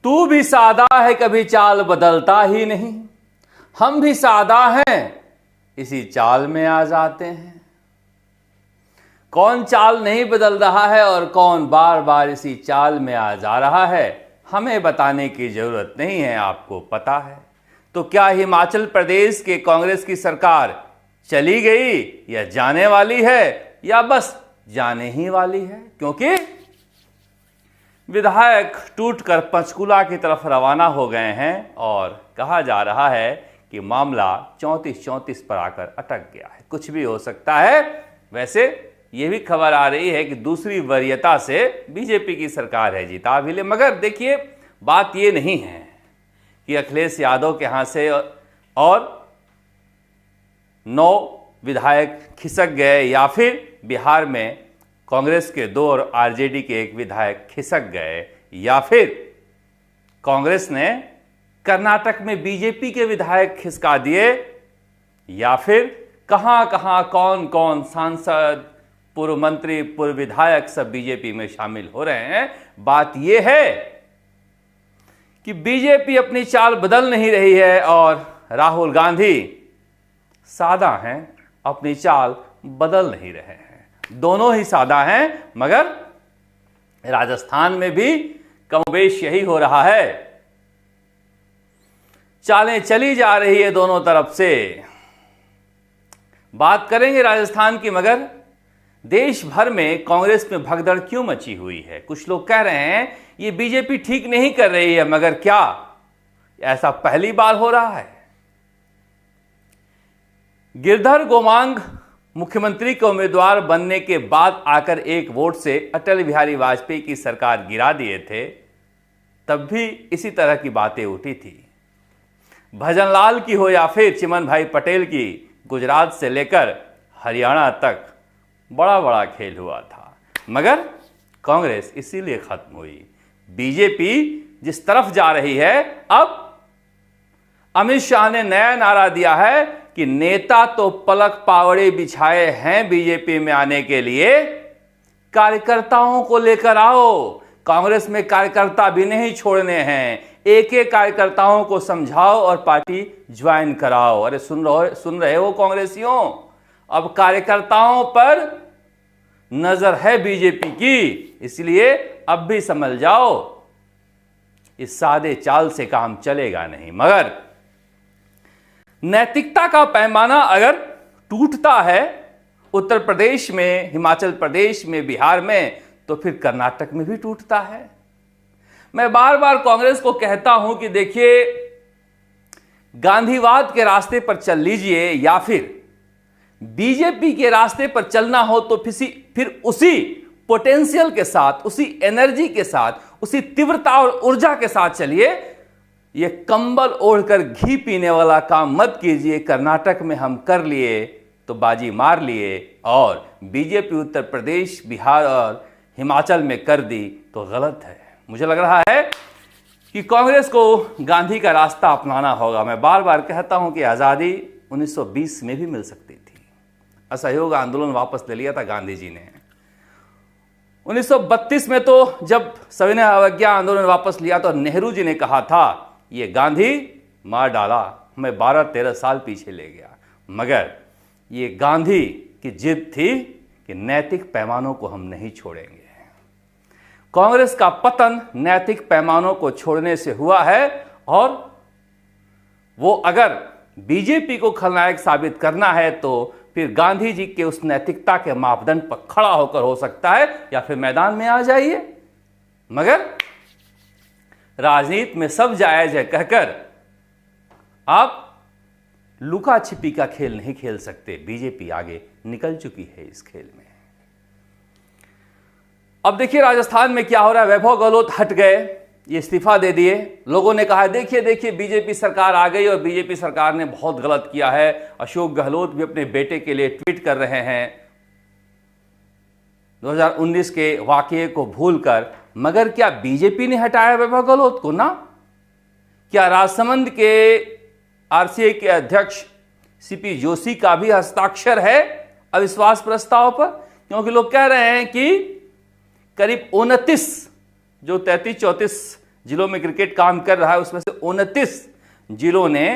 तू भी सादा है कभी चाल बदलता ही नहीं, हम भी सादा हैं इसी चाल में आ जाते हैं। कौन चाल नहीं बदल रहा है और कौन बार बार इसी चाल में आ जा रहा है, हमें बताने की जरूरत नहीं है, आपको पता है। तो क्या हिमाचल प्रदेश के कांग्रेस की सरकार चली गई या जाने वाली है या बस जाने ही वाली है? क्योंकि विधायक टूटकर पंचकूला की तरफ रवाना हो गए हैं और कहा जा रहा है कि मामला 34-34 पर आकर अटक गया है। कुछ भी हो सकता है। वैसे यह भी खबर आ रही है कि दूसरी वरीयता से बीजेपी की सरकार है जीता भी ले, मगर देखिए बात यह नहीं है कि अखिलेश यादव के यहां से और 9 विधायक खिसक गए या फिर बिहार में कांग्रेस के 2 और आरजेडी के 1 विधायक खिसक गए या फिर कांग्रेस ने कर्नाटक में बीजेपी के विधायक खिसका दिए या फिर कहां कहां कौन कौन सांसद, पूर्व मंत्री, पूर्व विधायक सब बीजेपी में शामिल हो रहे हैं। बात यह है कि बीजेपी अपनी चाल बदल नहीं रही है और राहुल गांधी सादा हैं, अपनी चाल बदल नहीं रहे हैं। दोनों ही सादा हैं, मगर राजस्थान में भी कमोबेश यही हो रहा है। चालें चली जा रही है दोनों तरफ से। बात करेंगे राजस्थान की, मगर देश भर में कांग्रेस में भगदड़ क्यों मची हुई है? कुछ लोग कह रहे हैं ये बीजेपी ठीक नहीं कर रही है, मगर क्या ऐसा पहली बार हो रहा है? गिरधर गोमांग मुख्यमंत्री के उम्मीदवार बनने के बाद आकर 1 वोट से अटल बिहारी वाजपेयी की सरकार गिरा दिए थे, तब भी इसी तरह की बातें उठी थी। भजनलाल की हो या फिर चिमन भाई पटेल की, गुजरात से लेकर हरियाणा तक बड़ा बड़ा खेल हुआ था, मगर कांग्रेस इसीलिए खत्म हुई। बीजेपी जिस तरफ जा रही है, अब अमित शाह ने नया नारा दिया है कि नेता तो पलक पावड़े बिछाए हैं बीजेपी में आने के लिए, कार्यकर्ताओं को लेकर आओ। कांग्रेस में कार्यकर्ता भी नहीं छोड़ने हैं, एक एक कार्यकर्ताओं को समझाओ और पार्टी ज्वाइन कराओ। अरे सुन रहे हो कांग्रेसियों, अब कार्यकर्ताओं पर नजर है बीजेपी की, इसलिए अब भी समझ जाओ इस सादे चाल से काम चलेगा नहीं। मगर नैतिकता का पैमाना अगर टूटता है उत्तर प्रदेश में, हिमाचल प्रदेश में, बिहार में, तो फिर कर्नाटक में भी टूटता है। मैं बार बार कांग्रेस को कहता हूं कि देखिए, गांधीवाद के रास्ते पर चल लीजिए या फिर बीजेपी के रास्ते पर चलना हो तो फिर उसी पोटेंशियल के साथ, उसी एनर्जी के साथ, उसी तीव्रता और ऊर्जा के साथ चलिए। ये कंबल ओढ़कर घी पीने वाला काम मत कीजिए। कर्नाटक में हम कर लिए तो बाजी मार लिए और बीजेपी उत्तर प्रदेश, बिहार और हिमाचल में कर दी तो गलत है। मुझे लग रहा है कि कांग्रेस को गांधी का रास्ता अपनाना होगा। मैं बार बार कहता हूं कि आज़ादी 1920 में भी मिल सकती थी। असहयोग आंदोलन वापस ले लिया था गांधी जी ने। 1932 में तो जब सविनय अवज्ञा आंदोलन वापस लिया तो नेहरू जी ने कहा था ये गांधी मार डाला, मैं 12-13 साल पीछे ले गया। मगर ये गांधी की जिद थी कि नैतिक पैमानों को हम नहीं छोड़ेंगे। कांग्रेस का पतन नैतिक पैमानों को छोड़ने से हुआ है और वो अगर बीजेपी को खलनायक साबित करना है तो फिर गांधी जी के उस नैतिकता के मापदंड पर खड़ा होकर हो सकता है, या फिर मैदान में आ जाइए। मगर राजनीति में सब जायज है कहकर आप लुका छिपी का खेल नहीं खेल सकते। बीजेपी आगे निकल चुकी है इस खेल में। अब देखिए राजस्थान में क्या हो रहा है। वैभव गहलोत हट गए, ये इस्तीफा दे दिए। लोगों ने कहा देखिए देखिए बीजेपी सरकार आ गई और बीजेपी सरकार ने बहुत गलत किया है। अशोक गहलोत भी अपने बेटे के लिए ट्वीट कर रहे हैं 2019 के वाकये को भूलकर। मगर क्या बीजेपी ने हटाया वैभव गहलोत को? ना। क्या राजसमंद के आरसीए के अध्यक्ष सीपी जोशी का भी हस्ताक्षर है अविश्वास प्रस्ताव पर? क्योंकि लोग कह रहे हैं कि करीब 29 जो 33-34 जिलों में क्रिकेट काम कर रहा है, उसमें से 29 जिलों ने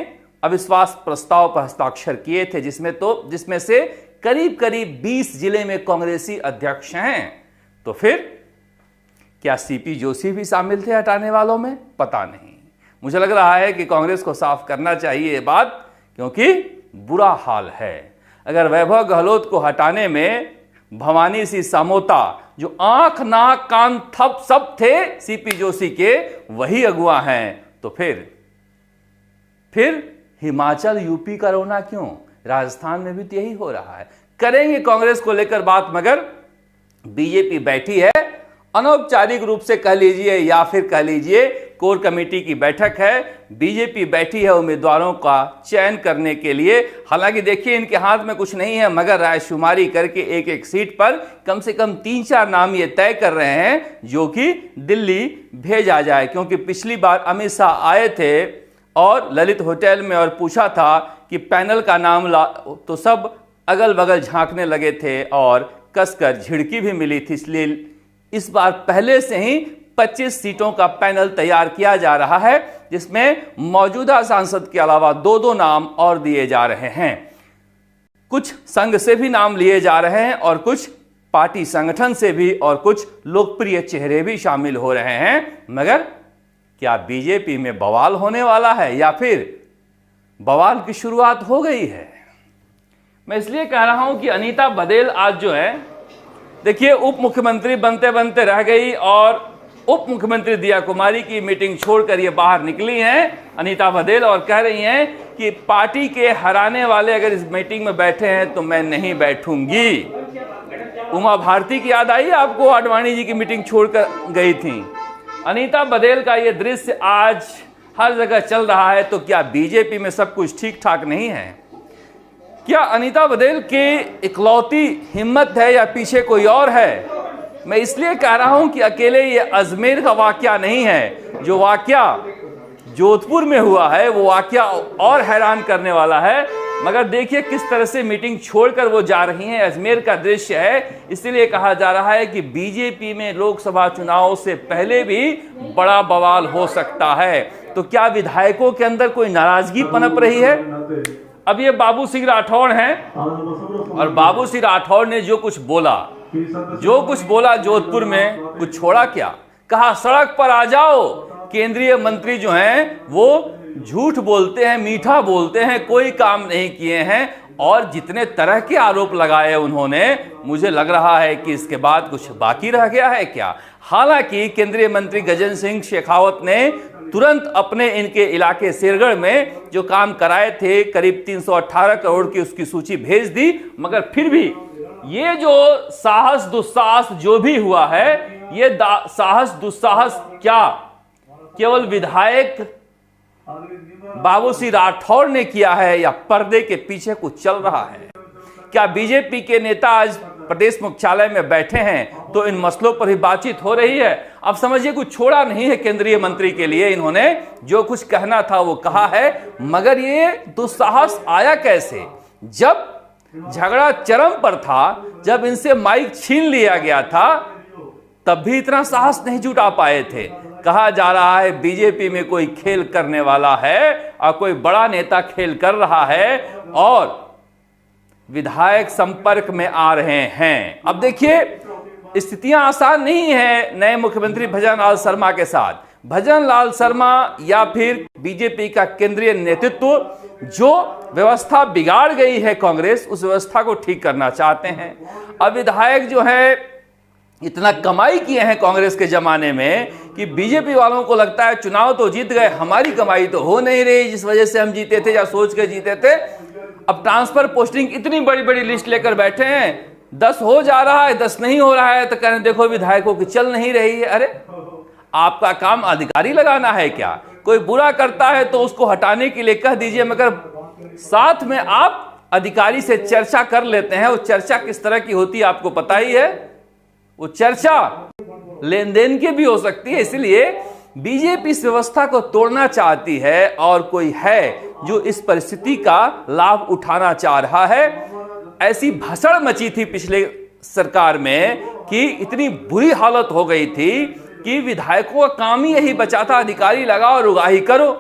अविश्वास प्रस्ताव पर हस्ताक्षर किए थे, जिसमें से करीब करीब 20 जिले में कांग्रेसी अध्यक्ष हैं। तो फिर क्या सीपी जोशी भी शामिल थे हटाने वालों में? पता नहीं। मुझे लग रहा है कि कांग्रेस को साफ करना चाहिए ये बात, क्योंकि बुरा हाल है। अगर वैभव गहलोत को हटाने में भवानी सिंह समोता, जो आंख नाक कान थप सब थे सीपी जोशी के, वही अगुआ हैं, तो फिर हिमाचल यूपी का रोना क्यों? राजस्थान में भी तो यही हो रहा है। करेंगे कांग्रेस को लेकर बात, मगर बीजेपी बैठी है, अनौपचारिक रूप से कह लीजिए या फिर कह लीजिए कोर कमेटी की बैठक है। बीजेपी बैठी है उम्मीदवारों का चयन करने के लिए। हालांकि देखिए, इनके हाथ में कुछ नहीं है, मगर रायशुमारी करके एक एक सीट पर कम से कम 3-4 नाम ये तय कर रहे हैं जो कि दिल्ली भेजा जाए। क्योंकि पिछली बार अमित शाह आए थे और ललित होटल में और पूछा था कि पैनल का नाम ला, तो सब अगल बगल झांकने लगे थे और कसकर झिड़की भी मिली थी। इसलिए इस बार पहले से ही 25 सीटों का पैनल तैयार किया जा रहा है, जिसमें मौजूदा सांसद के अलावा 2-2 नाम और दिए जा रहे हैं। कुछ संघ से भी नाम लिए जा रहे हैं और कुछ पार्टी संगठन से भी, और कुछ लोकप्रिय चेहरे भी शामिल हो रहे हैं। मगर क्या बीजेपी में बवाल होने वाला है या फिर बवाल की शुरुआत हो गई है? मैं इसलिए कह रहा हूं कि अनीता बदेल आज जो है, देखिए, उप मुख्यमंत्री बनते बनते रह गई और उप मुख्यमंत्री दिया कुमारी की मीटिंग छोड़कर ये बाहर निकली हैं अनीता बदेल, और कह रही हैं कि पार्टी के हराने वाले अगर इस मीटिंग में बैठे हैं तो मैं नहीं बैठूंगी। उमा भारती की याद आई आपको? आडवाणी जी की मीटिंग छोड़कर गई थी। अनीता बदेल का ये दृश्य आज हर जगह चल रहा है। तो क्या बीजेपी में सब कुछ ठीक ठाक नहीं है? क्या अनीता बदेल की इकलौती हिम्मत है या पीछे कोई और है? मैं इसलिए कह रहा हूं कि अकेले ये अजमेर का वाकया नहीं है। जो वाकया जोधपुर में हुआ है वो वाकया और हैरान करने वाला है। मगर देखिए किस तरह से मीटिंग छोड़कर वो जा रही हैं। अजमेर का दृश्य है। इसलिए कहा जा रहा है कि बीजेपी में लोकसभा चुनाव से पहले भी बड़ा बवाल हो सकता है। तो क्या विधायकों के अंदर कोई नाराजगी पनप रही है? अब ये बाबू सिंह राठौड़ हैं, और बाबू सिंह राठौड़ ने जो कुछ बोला जोधपुर में, कुछ छोड़ा क्या? कहा सड़क पर आ जाओ। केंद्रीय मंत्री जो हैं वो झूठ बोलते हैं, मीठा बोलते हैं, कोई काम नहीं किए हैं, और जितने तरह के आरोप लगाए उन्होंने, मुझे लग रहा है कि इसके बाद कुछ बाकी रह गया है क्या? हालांकि केंद्रीय मंत्री गजेंद्र सिंह शेखावत ने तुरंत अपने इनके इलाके शेरगढ़ में जो काम कराए थे, करीब 318 करोड़ की उसकी सूची भेज दी। मगर फिर भी ये जो साहस दुस्साहस जो भी हुआ है, ये साहस दुस्साहस क्या केवल विधायक बाबू सिंह राठौड़ ने किया है या पर्दे के पीछे कुछ चल रहा है? क्या बीजेपी के नेता आज प्रदेश मुख्यालय में बैठे हैं तो इन मसलों पर ही बातचीत हो रही है? अब समझिए कुछ छोड़ा नहीं है केंद्रीय मंत्री के लिए। इन्होंने जो कुछ कहना था वो कहा है। मगर ये दुस्साहस आया कैसे? जब झगड़ा चरम पर था, जब इनसे माइक छीन लिया गया था, तब भी इतना साहस नहीं जुटा पाए थे। कहा जा रहा है बीजेपी में कोई खेल करने वाला है और कोई बड़ा नेता खेल कर रहा है और विधायक संपर्क में आ रहे हैं। अब देखिए स्थितियां आसान नहीं है नए मुख्यमंत्री भजन लाल शर्मा के साथ। भजन लाल शर्मा या फिर बीजेपी का केंद्रीय नेतृत्व जो व्यवस्था बिगाड़ गई है कांग्रेस, उस व्यवस्था को ठीक करना चाहते हैं। अब विधायक जो है इतना कमाई किए हैं कांग्रेस के जमाने में कि बीजेपी वालों को लगता है चुनाव तो जीत गए, हमारी कमाई तो हो नहीं रही जिस वजह से हम जीते थे या सोच के जीते थे। अब ट्रांसफर पोस्टिंग इतनी बड़ी बड़ी लिस्ट लेकर बैठे हैं, 10 हो जा रहा है, 10 नहीं हो रहा है, तो कह रहे देखो विधायकों की चल नहीं रही है। अरे आपका काम अधिकारी लगाना है क्या? कोई बुरा करता है तो उसको हटाने के लिए कह दीजिए, मगर साथ में आप अधिकारी से चर्चा कर लेते हैं। वो चर्चा किस तरह की होती है आपको पता ही है। वो चर्चा लेन देन की भी हो सकती है। इसलिए बीजेपी इस व्यवस्था को तोड़ना चाहती है और कोई है जो इस परिस्थिति का लाभ उठाना चाह रहा है। ऐसी भसड़ मची थी पिछले सरकार में कि इतनी बुरी हालत हो गई थी कि विधायकों का काम ही यही बचा था, अधिकारी लगाओ और उगाही करो।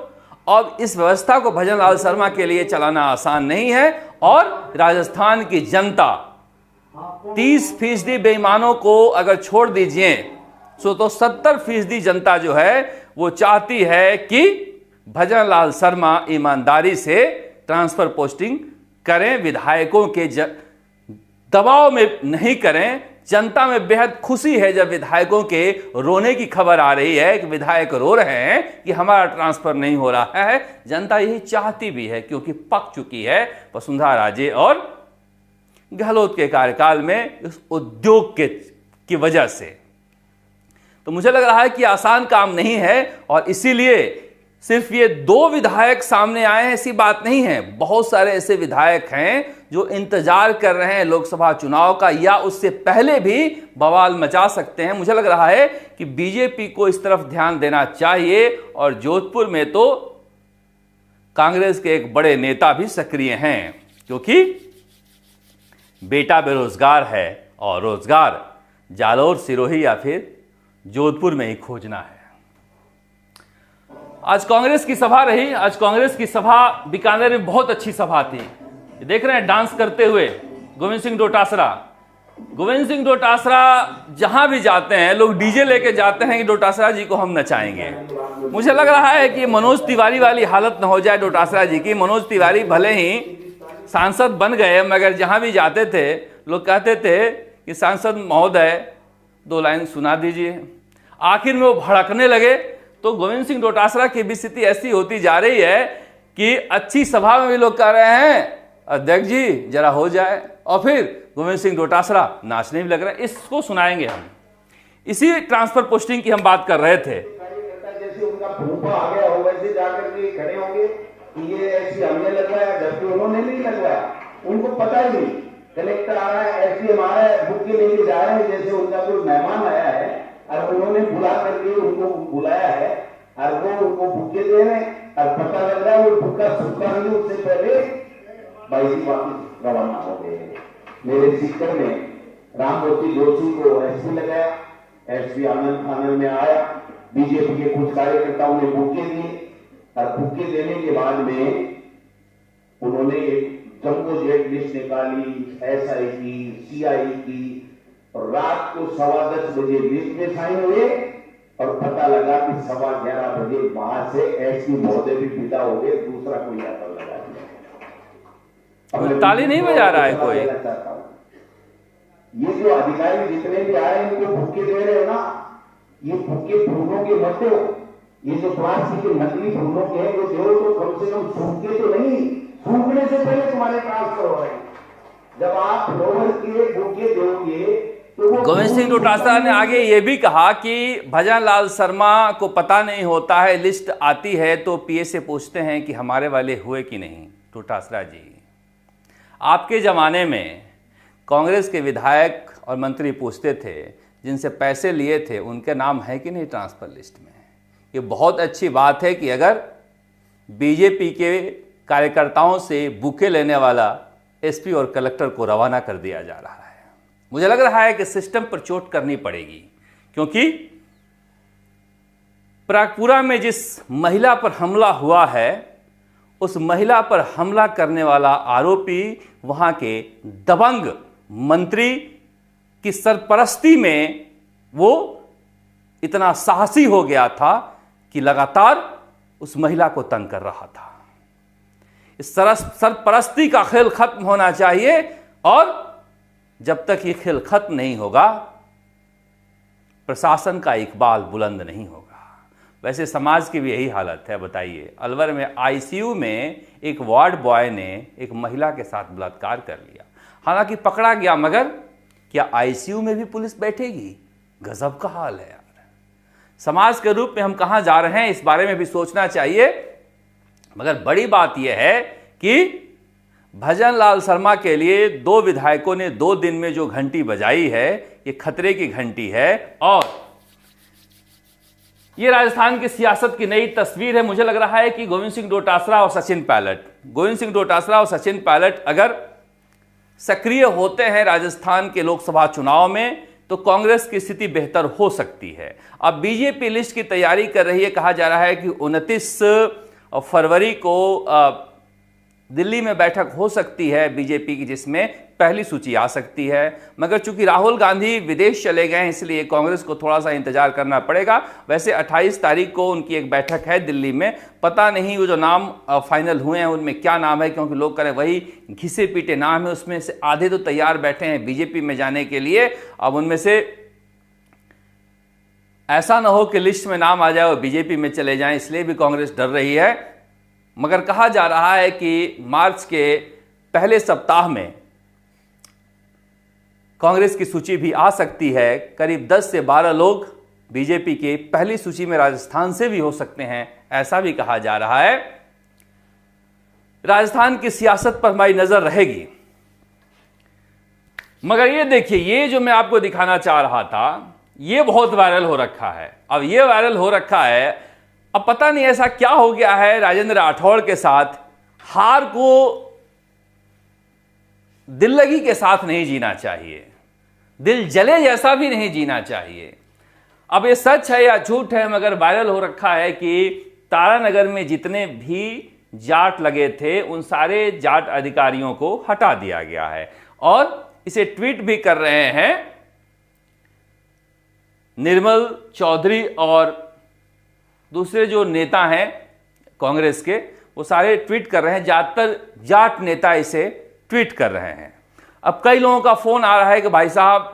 अब इस व्यवस्था को भजनलाल शर्मा के लिए चलाना आसान नहीं है और राजस्थान की जनता 30% बेईमानों को अगर छोड़ दीजिए तो 70% जनता जो है वो चाहती है कि भजनलाल शर्मा ईमानदारी से ट्रांसफर पोस्टिंग करें, विधायकों के दबाव में नहीं करें। जनता में बेहद खुशी है जब विधायकों के रोने की खबर आ रही है कि विधायक रो रहे हैं कि हमारा ट्रांसफर नहीं हो रहा है। जनता यही चाहती भी है क्योंकि पक चुकी है वसुंधरा राजे और गहलोत के कार्यकाल में इस उद्योग की वजह से। तो मुझे लग रहा है कि आसान काम नहीं है और इसीलिए सिर्फ ये 2 विधायक सामने आए हैं ऐसी बात नहीं है। बहुत सारे ऐसे विधायक हैं जो इंतजार कर रहे हैं लोकसभा चुनाव का या उससे पहले भी बवाल मचा सकते हैं। मुझे लग रहा है कि बीजेपी को इस तरफ ध्यान देना चाहिए और जोधपुर में तो कांग्रेस के एक बड़े नेता भी सक्रिय हैं क्योंकि बेटा बेरोजगार है और रोजगार जालौर, सिरोही या फिर जोधपुर में ही खोजना है। आज कांग्रेस की सभा रही। आज कांग्रेस की सभा बीकानेर में बहुत अच्छी सभा थी। देख रहे हैं डांस करते हुए गोविंद सिंह डोटासरा। गोविंद सिंह डोटासरा जहां भी जाते हैं लोग डीजे लेके जाते हैं कि डोटासरा जी को हम नचाएंगे। मुझे लग रहा है कि मनोज तिवारी वाली हालत न हो जाए डोटासरा जी की। मनोज तिवारी भले ही सांसद बन गए मगर जहां भी जाते थे लोग कहते थे कि सांसद महोदय 2 लाइन सुना दीजिए। आखिर में वो भड़कने लगे। तो गोविंद सिंह डोटासरा की भी स्थिति ऐसी होती जा रही है कि अच्छी सभा में भी लोग कह रहे हैं अध्यक्ष जी जरा हो जाए और फिर गोविंद सिंह डोटासरा नाचने भी लग रहा है। इसको सुनाएंगे हम। इसी ट्रांसफर पोस्टिंग की हम बात कर रहे थे। जैसे उनका फूफा आ गया हो वैसे जाकर के खड़े होंगे कि ये ऐसी हमने लगवाया जबकि उन्होंने नहीं लगवाया। उनको पता ही नहीं। कलेक्टर आ रहा है, एसडीएम आ रहा है, बुक के लेके जा रहे हैं जैसे उनका कोई मेहमान आया है और उन्होंने बुला करके उनको बुलाया है और वो उनको बुके दे रहे हैं और पता लग रहा है वो बुका सूखा नहीं उससे पहले भाई वापिस रवाना हो गए। मेरे सीकर में राममूर्ति जोशी को एसपी लगाया, एसपी आनंद में आया। बीजेपी के कुछ कार्यकर्ताओं ने बुके दिए और बुके देने के बाद में उन्होंने एक जम्बो जेट लिस्ट निकाली, एसआई की, सीआई की और रात को 10:15 बजे लिस्ट में साइन हुए और पता लगा कि 11:15 बजे वहां से एसपी महोदय भी विदा हो गए। दूसरा कोई आता लगा ताली नहीं बजा रहा है कोई। ये जो अधिकारी जितने भी आए इनको भूखे दे रहे हो ना, ये भूखे फूलों के मत हो। ये जो प्लास्टिक के नकली फूलों के हैं वो दो तो कम से कम सूखे तो नहीं, सूखने से पहले तुम्हारे ट्रांसफर हो रहे हैं। जब आप लोअर के भूखे दोगे तो गोविंद सिंह डोटासरा ने आगे ये भी कहा कि भजनलाल शर्मा को पता नहीं होता है, लिस्ट आती है तो पीए से पूछते हैं कि हमारे वाले हुए कि नहीं। डोटासरा जी, आपके ज़माने में कांग्रेस के विधायक और मंत्री पूछते थे जिनसे पैसे लिए थे उनके नाम है कि नहीं ट्रांसफर लिस्ट में। ये बहुत अच्छी बात है कि अगर बीजेपी के कार्यकर्ताओं से बुके लेने वाला एसपी और कलेक्टर को रवाना कर दिया जा रहा है। मुझे लग रहा है कि सिस्टम पर चोट करनी पड़ेगी क्योंकि प्रागपुरा में जिस महिला पर हमला हुआ है उस महिला पर हमला करने वाला आरोपी वहां के दबंग मंत्री की सरपरस्ती में वो इतना साहसी हो गया था कि लगातार उस महिला को तंग कर रहा था। इस सरपरस्ती का खेल खत्म होना चाहिए और जब तक ये खेल खत्म नहीं होगा प्रशासन का इकबाल बुलंद नहीं होगा। वैसे समाज की भी यही हालत है। बताइए, अलवर में आईसीयू में एक वार्ड बॉय ने एक महिला के साथ बलात्कार कर लिया। हालांकि पकड़ा गया, मगर क्या आईसीयू में भी पुलिस बैठेगी? गजब का हाल है यार। समाज के रूप में हम कहां जा रहे हैं इस बारे में भी सोचना चाहिए। मगर बड़ी बात यह है कि भजनलाल शर्मा के लिए 2 विधायकों ने 2 दिन में जो घंटी बजाई है ये खतरे की घंटी है और ये राजस्थान की सियासत की नई तस्वीर है। मुझे लग रहा है कि गोविंद सिंह डोटासरा और सचिन पायलट अगर सक्रिय होते हैं राजस्थान के लोकसभा चुनाव में तो कांग्रेस की स्थिति बेहतर हो सकती है। अब बीजेपी लिस्ट की तैयारी कर रही है। कहा जा रहा है कि 29 फरवरी को दिल्ली में बैठक हो सकती है बीजेपी की, जिसमें पहली सूची आ सकती है। मगर चूंकि राहुल गांधी विदेश चले गए हैं, इसलिए कांग्रेस को थोड़ा सा इंतजार करना पड़ेगा। वैसे 28 तारीख को उनकी एक बैठक है दिल्ली में। पता नहीं वो जो नाम फाइनल हुए हैं उनमें क्या नाम है, क्योंकि लोग कह रहे हैं वही घिसे पीटे नाम है। उसमें से आधे तो तैयार बैठे हैं बीजेपी में जाने के लिए। अब उनमें से ऐसा ना हो कि लिस्ट में नाम आ जाए और बीजेपी में चले जाएं, इसलिए भी कांग्रेस डर रही है। मगर कहा जा रहा है कि मार्च के पहले सप्ताह में कांग्रेस की सूची भी आ सकती है। करीब 10 से 12 लोग बीजेपी के पहली सूची में राजस्थान से भी हो सकते हैं, ऐसा भी कहा जा रहा है। राजस्थान की सियासत पर हमारी नजर रहेगी। मगर ये देखिए, ये जो मैं आपको दिखाना चाह रहा था, ये बहुत वायरल हो रखा है। अब ये वायरल हो रखा है, अब पता नहीं ऐसा क्या हो गया है राजेंद्र राठौड़ के साथ। हार को दिल लगी के साथ नहीं जीना चाहिए, दिल जले जैसा भी नहीं जीना चाहिए। अब ये सच है या झूठ है, मगर वायरल हो रखा है कि तारानगर में जितने भी जाट लगे थे उन सारे जाट अधिकारियों को हटा दिया गया है। और इसे ट्वीट भी कर रहे हैं निर्मल चौधरी और दूसरे जो नेता हैं कांग्रेस के, वो सारे ट्वीट कर रहे हैं। ज्यादातर जाट नेता इसे ट्वीट कर रहे हैं। अब कई लोगों का फोन आ रहा है कि भाई साहब,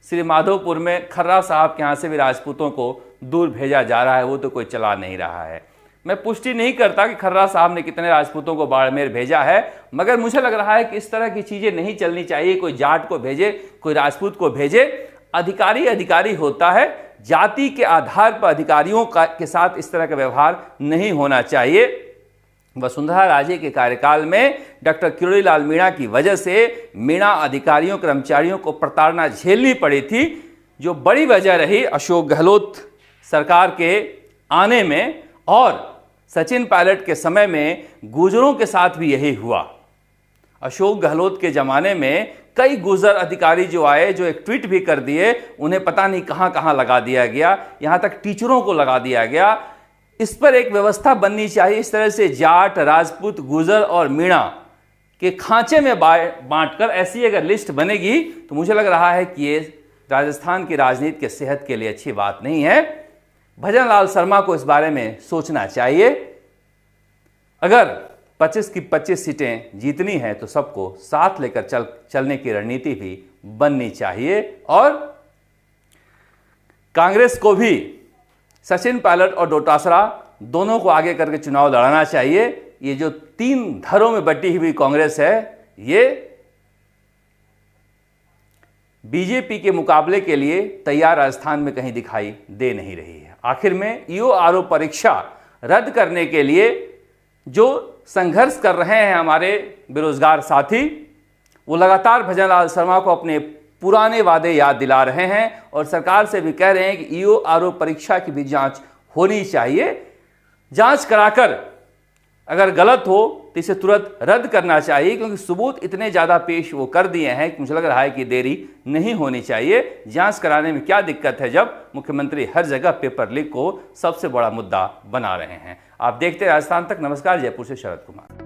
श्री माधोपुर में खर्रा साहब के यहां से भी राजपूतों को दूर भेजा जा रहा है, वो तो कोई चला नहीं रहा है। मैं पुष्टि नहीं करता कि खर्रा साहब ने कितने राजपूतों को बाड़मेर भेजा है, मगर मुझे लग रहा है कि इस तरह की चीजें नहीं चलनी चाहिए। कोई जाट को भेजे, कोई राजपूत को भेजे। अधिकारी अधिकारी होता है, जाति के आधार पर अधिकारियों के साथ इस तरह का व्यवहार नहीं होना चाहिए। वसुंधरा राजे के कार्यकाल में डॉक्टर किरोड़ीलाल मीणा की वजह से मीणा अधिकारियों कर्मचारियों को प्रताड़ना झेलनी पड़ी थी, जो बड़ी वजह रही अशोक गहलोत सरकार के आने में। और सचिन पायलट के समय में गुर्जरों के साथ भी यही हुआ। अशोक गहलोत के जमाने में कई गुर्जर अधिकारी जो आए, जो एक ट्वीट भी कर दिए, उन्हें पता नहीं कहां कहां लगा दिया गया, यहां तक टीचरों को लगा दिया गया। इस पर एक व्यवस्था बननी चाहिए। इस तरह से जाट, राजपूत, गुर्जर और मीणा के खांचे में बांटकर ऐसी अगर लिस्ट बनेगी तो मुझे लग रहा है कि ये राजस्थान की राजनीति के सेहत के लिए अच्छी बात नहीं है। भजन लाल शर्मा को इस बारे में सोचना चाहिए। अगर 25 की 25 सीटें जीतनी है तो सबको साथ लेकर चलने की रणनीति भी बननी चाहिए। और कांग्रेस को भी सचिन पायलट और डोटासरा दोनों को आगे करके चुनाव लड़ाना चाहिए। ये जो 3 धड़ों में बटी हुई कांग्रेस है, ये बीजेपी के मुकाबले के लिए तैयार राजस्थान में कहीं दिखाई दे नहीं रही है। आखिर में ईओआरओ परीक्षा रद्द करने के लिए जो संघर्ष कर रहे हैं हमारे बेरोजगार साथी, वो लगातार भजन लाल शर्मा को अपने पुराने वादे याद दिला रहे हैं और सरकार से भी कह रहे हैं कि ईओआरओ परीक्षा की भी जांच होनी चाहिए। जांच कराकर अगर गलत हो तो इसे तुरंत रद्द करना चाहिए, क्योंकि सबूत इतने ज़्यादा पेश वो कर दिए हैं कि मुझे लग रहा है कि देरी नहीं होनी चाहिए। जांच कराने में क्या दिक्कत है जब मुख्यमंत्री हर जगह पेपर लीक को सबसे बड़ा मुद्दा बना रहे हैं। आप देखते हैं राजस्थान तक। नमस्कार, जयपुर से शरद कुमार।